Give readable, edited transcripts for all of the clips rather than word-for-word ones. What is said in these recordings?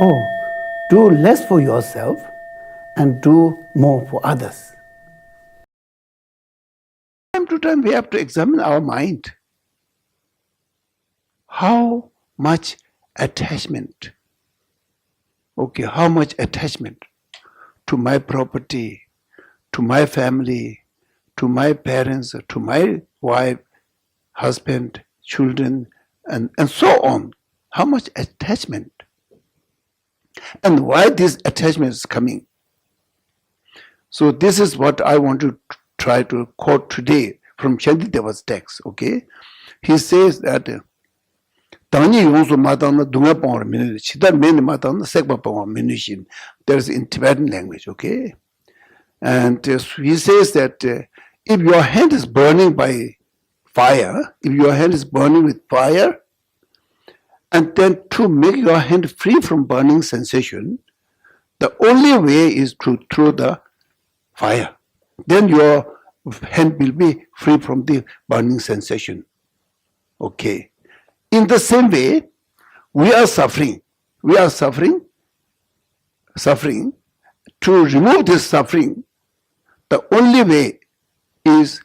Oh, do less for yourself and do more for others. Time to time we have to examine our mind. How much attachment, how much attachment to my property, to my family, to my parents, to my wife, husband, children, and so on. How much attachment? And why this attachment is coming? So this is what I want to try to quote today from Shantideva's text, He says that Tani yongso matang dunga pangwa minu, chida meni matang sekpa pangwa minu shin. There's in Tibetan language, And he says that if your hand is burning by fire, if your hand is burning with fire, and then to make your hand free from burning sensation, the only way is to throw the fire. Then your hand will be free from the burning sensation. In the same way, we are suffering. We are suffering. To remove this suffering, the only way is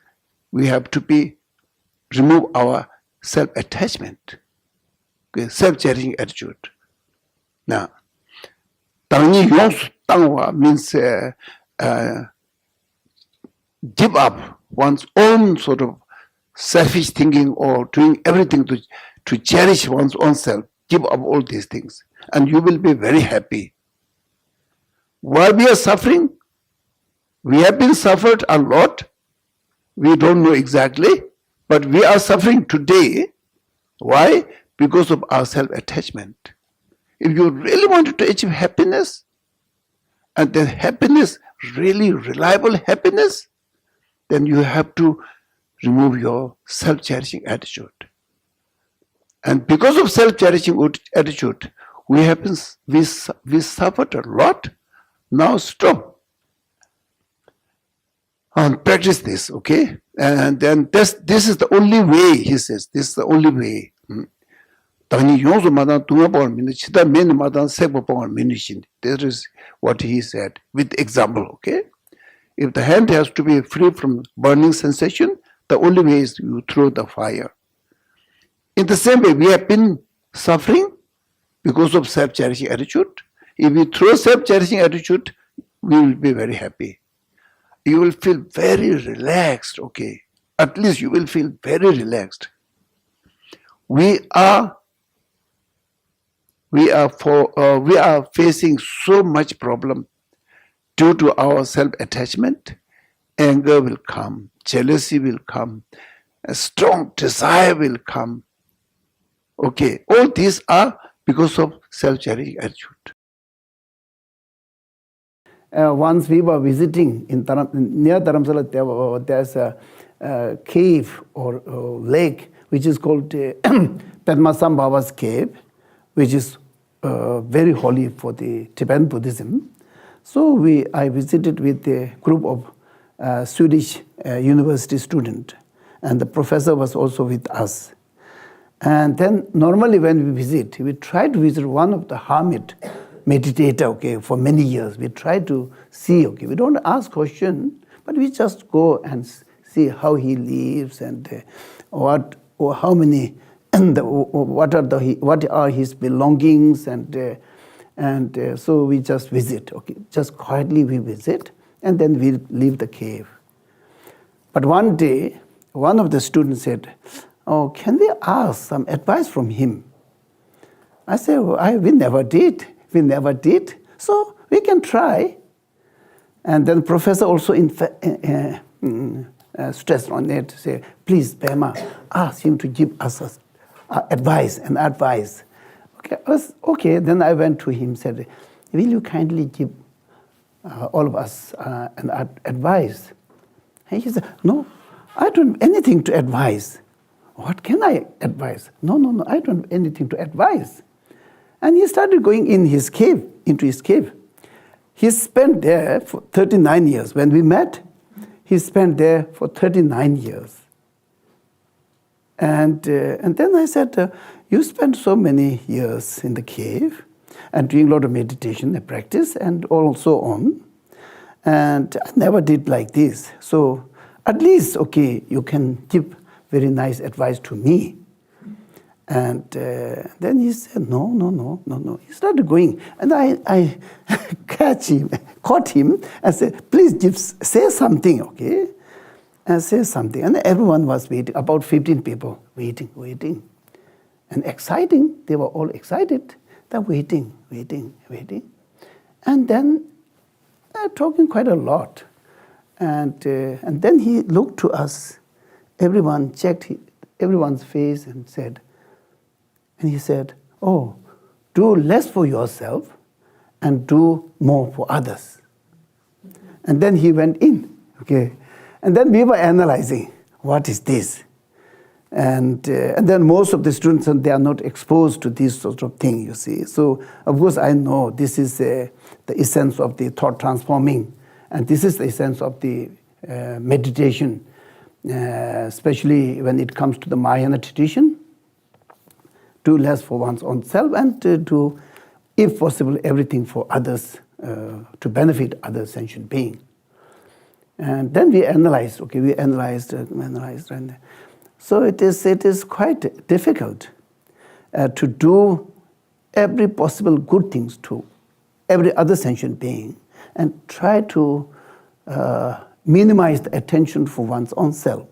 we have to remove our self-attachment, self-cherishing attitude. Now, Tangni Yongs Tangwa means give up one's own sort of selfish thinking or doing everything to cherish one's own self. Give up all these things and you will be very happy. Why we are suffering? We have been suffered a lot. We don't know exactly, but we are suffering today. Why? Because of our self-attachment. If you really wanted to achieve happiness, and then happiness, really reliable happiness, then you have to remove your self-cherishing attitude. And because of self-cherishing attitude, we suffered a lot. Now stop. And practice this, And then this is the only way, he says. This is the only way. This is what he said with example, If the hand has to be free from burning sensation, the only way is you throw the fire. In the same way, we have been suffering because of self-cherishing attitude. If we throw self-cherishing attitude, we will be very happy. You will feel very relaxed, At least you will feel very relaxed. We are facing so much problem due to our self-attachment. Anger will come, jealousy will come, a strong desire will come. All these are because of self-cherishing attitude. Once we were visiting in near Dharamsala, there's a cave or lake which is called Padmasambhava's Baba's cave, which is very holy for the Tibetan Buddhism. So I visited with a group of Swedish university students, and the professor was also with us. And then normally when we visit, we try to visit one of the hermit meditator, for many years. We try to see, we don't ask questions, but we just go and see how he lives and what are his belongings and so we just visit, just quietly we visit and then we leave the cave. But one day, one of the students said, can we ask some advice from him? I said, we never did. So we can try. And then professor also stressed on it, say, please, Pema, ask him to give us advice. Okay, then I went to him, said, will you kindly give all of us an advice? And he said, no, I don't have anything to advise. What can I advise? No, I don't have anything to advise. And he started going into his cave. He spent there for 39 years. When we met, he spent there for 39 years. And then I said, you spent so many years in the cave. and doing a lot of meditation and practice and also on. And I never did like this. So at least, okay, you can give very nice advice to me. And then he said, no. He started going. And I caught him and said, please say something, okay? And say something. And everyone was waiting, about 15 people waiting. And exciting, they were all excited. They're waiting. And then talking quite a lot. And then he looked to us. Everyone checked everyone's face and he said, oh, do less for yourself and do more for others. And then he went in, okay? And then we were analyzing, what is this? And then most of the students, they are not exposed to this sort of thing, you see. So, of course, I know this is the essence of the thought transforming, and this is the essence of the meditation, especially when it comes to the Mahayana tradition. Do less for one's own self and do, if possible, everything for others, to benefit other sentient beings. And then we analyzed, and so it is quite difficult to do every possible good things to every other sentient being and try to minimize the attention for one's own self.